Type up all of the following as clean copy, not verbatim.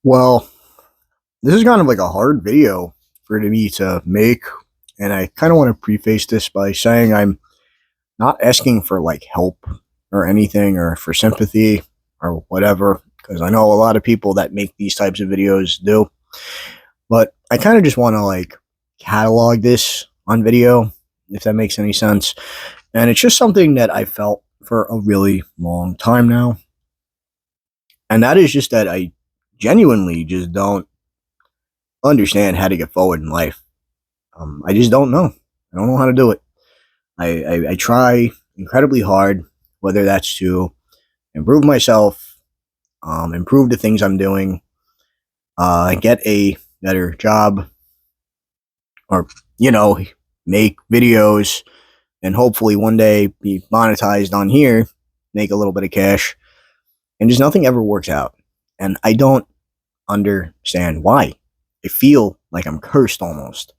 Well, this is kind of like a hard video for me to make, and I kind of want to preface this by saying I'm not asking for like help or anything or for sympathy or whatever, because I know a lot of people that make these types of videos do. But I kind of just want to like catalog this on video, if that makes any sense. And it's just something that I felt for a really long time now. And that is just that I genuinely just don't understand how to get forward in life. I just don't know. I don't know how to do it. I try incredibly hard, whether that's to improve myself, improve the things I'm doing, get a better job, or, you know, make videos, and hopefully one day be monetized on here, make a little bit of cash, and just nothing ever works out. And I don't understand why. I feel like I'm cursed almost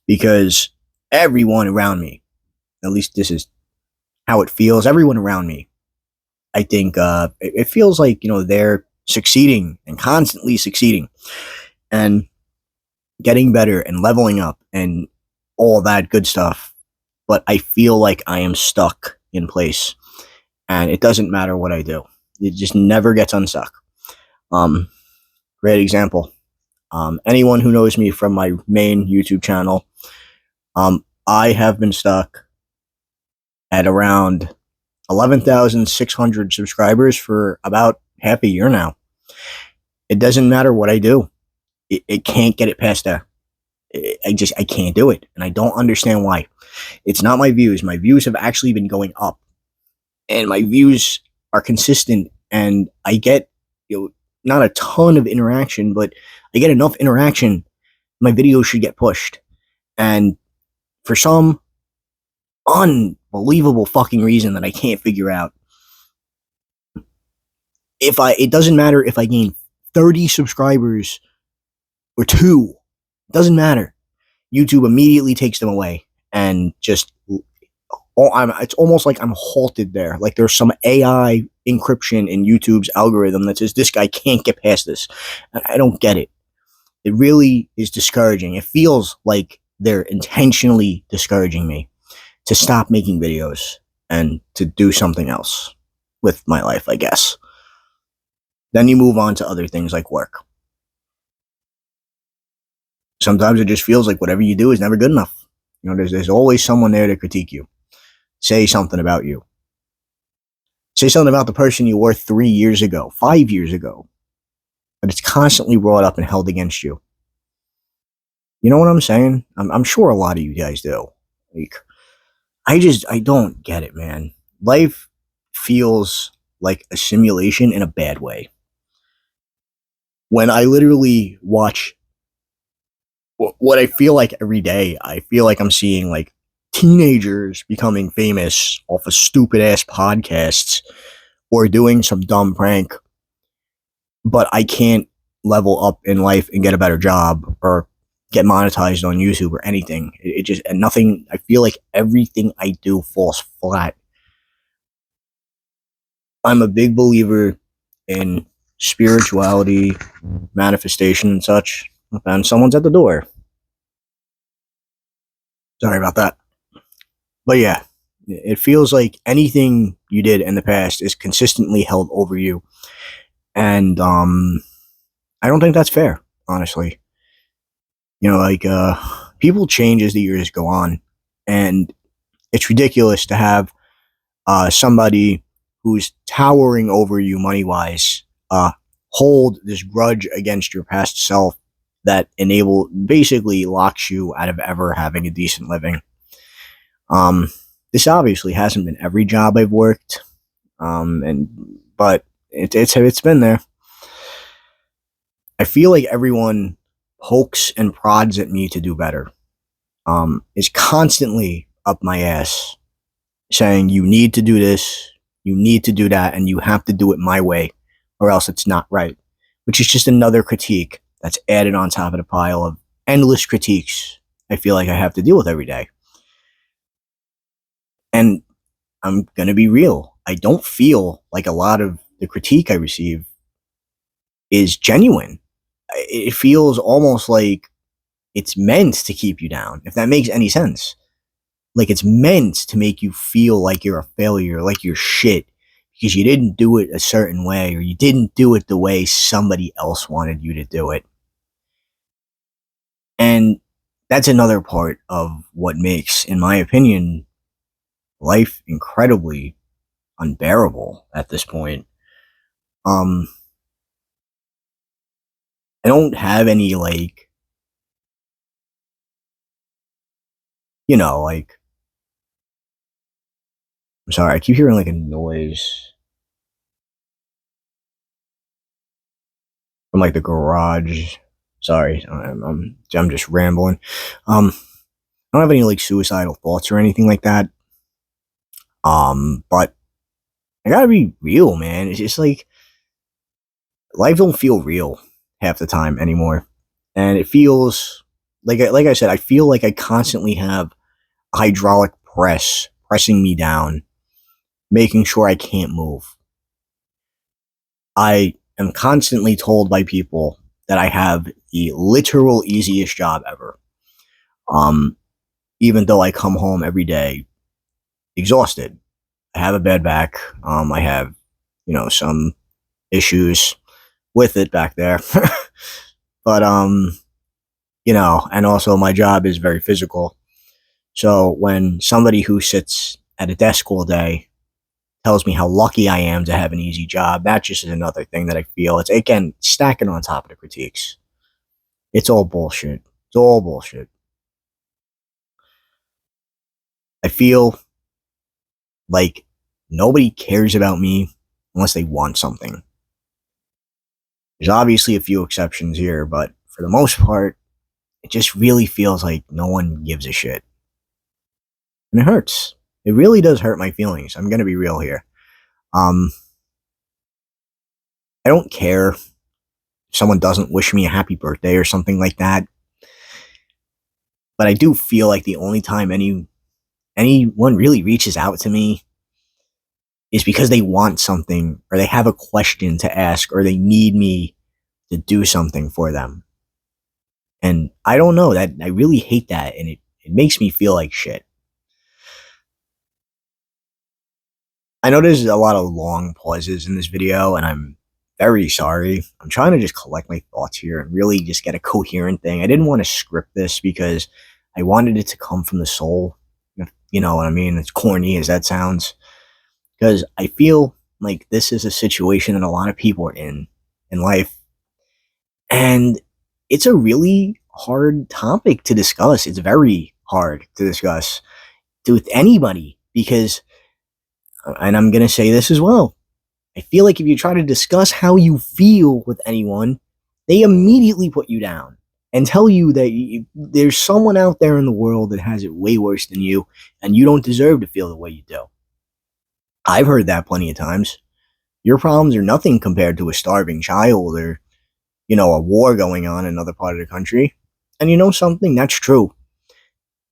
because everyone around me, at least this is how it feels, everyone around me, I think it feels like, they're succeeding and constantly succeeding and getting better and leveling up and all that good stuff. But I feel like I am stuck in place and it doesn't matter what I do. It just never gets unstuck. Great example. Anyone who knows me from my main YouTube channel, I have been stuck at around 11,600 subscribers for about half a year now. It doesn't matter what I do. It can't get it past there. I can't do it. And I don't understand why. It's not my views. My views have actually been going up. And my views are consistent. And I get, not a ton of interaction, but I get enough interaction. My videos should get pushed. And for some unbelievable fucking reason that I can't figure out, it doesn't matter if I gain 30 subscribers or 2, it doesn't matter. YouTube immediately takes them away and just, it's almost like I'm halted there. Like there's some AI encryption in YouTube's algorithm that says this guy can't get past this. I don't get it. It really is discouraging. It feels like they're intentionally discouraging me to stop making videos and to do something else with my life, I guess. Then you move on to other things like work. Sometimes it just feels like whatever you do is never good enough. There's always someone there to critique you. Say something about you. Say something about the person you were 3 years ago, 5 years ago. But it's constantly brought up and held against you. You know what I'm saying? I'm sure a lot of you guys do. Like, I don't get it, man. Life feels like a simulation in a bad way. When I literally watch what I feel like every day, I feel like I'm seeing like teenagers becoming famous off of stupid ass podcasts or doing some dumb prank, but I can't level up in life and get a better job or get monetized on YouTube or anything. It just, and nothing, I feel like everything I do falls flat. I'm a big believer in spirituality, manifestation, and such. And someone's at the door. Sorry about that. But yeah, it feels like anything you did in the past is consistently held over you. And I don't think that's fair, honestly. People change as the years go on. And it's ridiculous to have somebody who's towering over you money-wise hold this grudge against your past self that basically locks you out of ever having a decent living. This obviously hasn't been every job I've worked, but it's been there. I feel like everyone pokes and prods at me to do better. Is constantly up my ass, saying you need to do this, you need to do that, and you have to do it my way, or else it's not right. Which is just another critique that's added on top of the pile of endless critiques I feel like I have to deal with every day. And I'm going to be real. I don't feel like a lot of the critique I receive is genuine. It feels almost like it's meant to keep you down, if that makes any sense. Like it's meant to make you feel like you're a failure, like you're shit, because you didn't do it a certain way, or you didn't do it the way somebody else wanted you to do it. And that's another part of what makes, in my opinion, life incredibly unbearable at this point. Um, I don't have any, like, like, I'm sorry, I keep hearing like a noise from like the garage. Sorry, I'm just rambling. I don't have any like suicidal thoughts or anything like that. But I gotta be real, man. It's just like life don't feel real half the time anymore, and it feels like I said, I feel like I constantly have a hydraulic press pressing me down, making sure I can't move. I am constantly told by people that I have the literal easiest job ever. Um, Even though I come home every day exhausted. I have a bad back. I have, some issues with it back there. But and also my job is very physical. So when somebody who sits at a desk all day tells me how lucky I am to have an easy job, that just is another thing that I feel. It's again stacking on top of the critiques. It's all bullshit. It's all bullshit. I feel like nobody cares about me unless they want something. There's obviously a few exceptions here, but for the most part, it just really feels like no one gives a shit. And it hurts. It really does hurt my feelings. I'm gonna be real here. Um, I don't care if someone doesn't wish me a happy birthday or something like that, but I do feel like the only time anyone really reaches out to me is because they want something or they have a question to ask or they need me to do something for them. And I don't know that I really hate that and it makes me feel like shit. I know there's a lot of long pauses in this video, and I'm very sorry. I'm trying to just collect my thoughts here and really just get a coherent thing. I didn't want to script this because I wanted it to come from the soul. If you know what I mean? As corny as that sounds. Because I feel like this is a situation that a lot of people are in life. And it's a really hard topic to discuss. It's very hard to discuss with anybody because, and I'm going to say this as well, I feel like if you try to discuss how you feel with anyone, they immediately put you down and tell you that there's someone out there in the world that has it way worse than you, and you don't deserve to feel the way you do. I've heard that plenty of times. Your problems are nothing compared to a starving child or, a war going on in another part of the country. And you know something? That's true.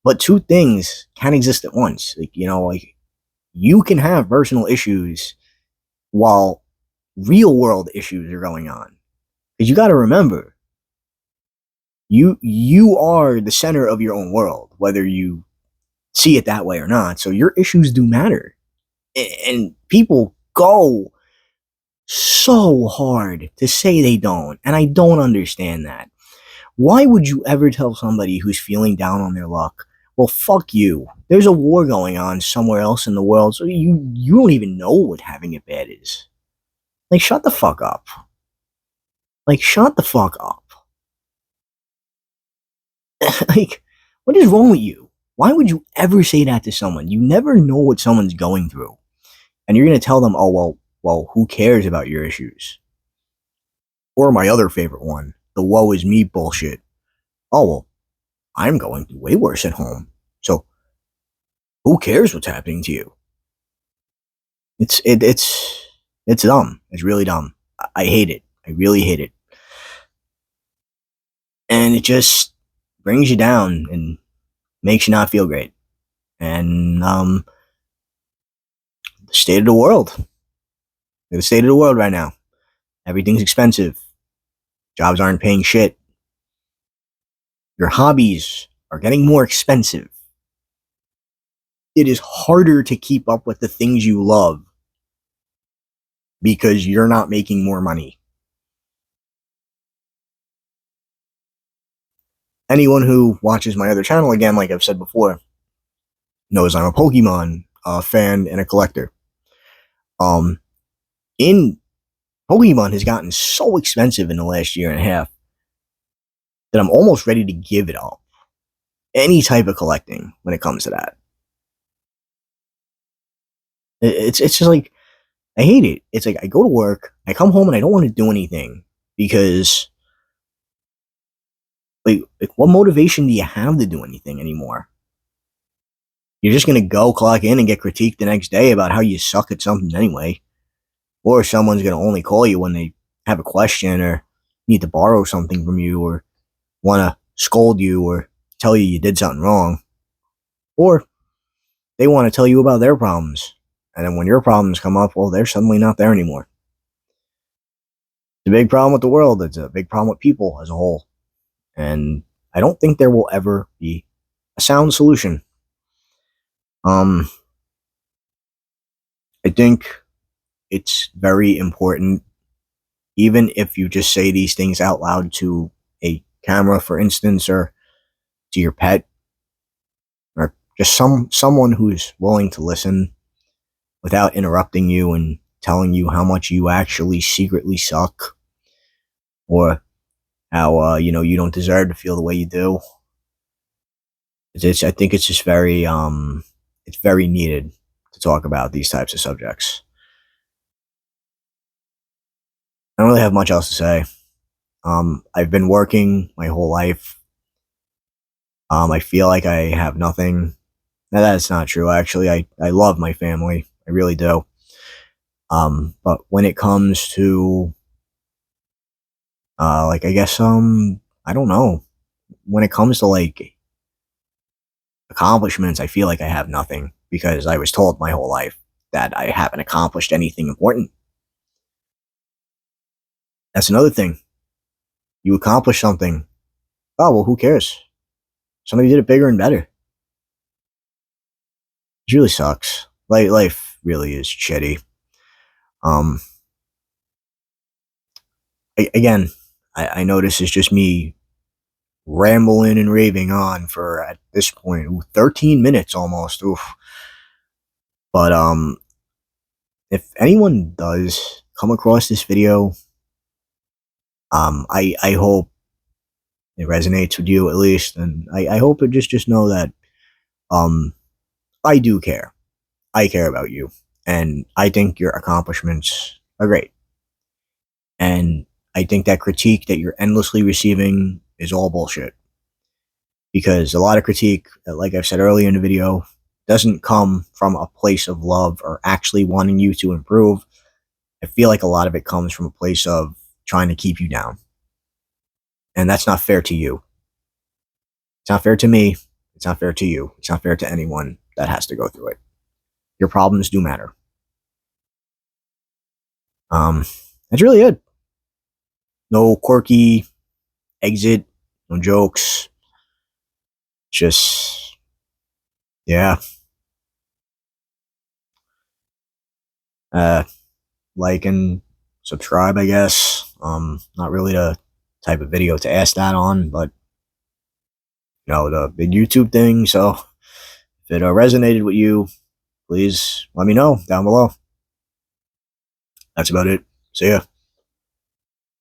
But two things can't exist at once. Like you can have personal issues while real world issues are going on. Because you got to remember, you are the center of your own world, whether you see it that way or not. So your issues do matter, and people go so hard to say they don't, and I don't understand that. Why would you ever tell somebody who's feeling down on their luck, well, fuck you. There's a war going on somewhere else in the world, so you don't even know what having it bad is. Like, shut the fuck up. Like, shut the fuck up. Like, what is wrong with you? Why would you ever say that to someone? You never know what someone's going through. And you're going to tell them, oh, well, who cares about your issues? Or my other favorite one, the woe is me bullshit. Oh, well, I'm going through way worse at home. So, who cares what's happening to you? It's dumb. It's really dumb. I hate it. I really hate it. And it just brings you down and makes you not feel great. And the state of the world. The state of the world right now. Everything's expensive. Jobs aren't paying shit. Your hobbies are getting more expensive. It is harder to keep up with the things you love because you're not making more money. Anyone who watches my other channel, again, like I've said before, knows I'm a Pokemon fan and a collector. Um, in Pokemon has gotten so expensive in the last year and a half that I'm almost ready to give it up. Any type of collecting when it comes to that. It's just like I hate it. It's like I go to work, I come home, and I don't want to do anything because like what motivation do you have to do anything anymore? You're just gonna go clock in and get critiqued the next day about how you suck at something anyway, or someone's gonna only call you when they have a question or need to borrow something from you or want to scold you or tell you you did something wrong, or they want to tell you about their problems. And then when your problems come up, well, they're suddenly not there anymore. It's a big problem with the world. It's a big problem with people as a whole. And I don't think there will ever be a sound solution. Um, I think it's very important, even if you just say these things out loud to a camera, for instance, or to your pet, or just someone who's willing to listen without interrupting you and telling you how much you actually secretly suck, or how you don't deserve to feel the way you do. I think it's just very it's very needed to talk about these types of subjects. I don't really have much else to say. I've been working my whole life. I feel like I have nothing. Now, that's not true. Actually, I love my family. I really do. But when it comes to like I guess I don't know. When it comes to like accomplishments, I feel like I have nothing because I was told my whole life that I haven't accomplished anything important. That's another thing. You accomplish something. Oh, well, who cares? Somebody did it bigger and better. It really sucks. Like, life really is shitty. Um, again, I know this is just me rambling and raving on for, at this point, 13 minutes almost. Oof. But, if anyone does come across this video, I hope it resonates with you at least, and I hope it just know that, um, I do care. I care about you, and I think your accomplishments are great. And I think that critique that you're endlessly receiving is all bullshit. Because a lot of critique, like I've said earlier in the video, doesn't come from a place of love or actually wanting you to improve. I feel like a lot of it comes from a place of trying to keep you down. And that's not fair to you. It's not fair to me. It's not fair to you. It's not fair to anyone that has to go through it. Your problems do matter. That's really it. No quirky exit, no jokes. Just, yeah. Uh, like and subscribe, I guess. Not really the type of video to ask that on, but the big YouTube thing. So if it resonated with you, please let me know down below. That's about it. See ya.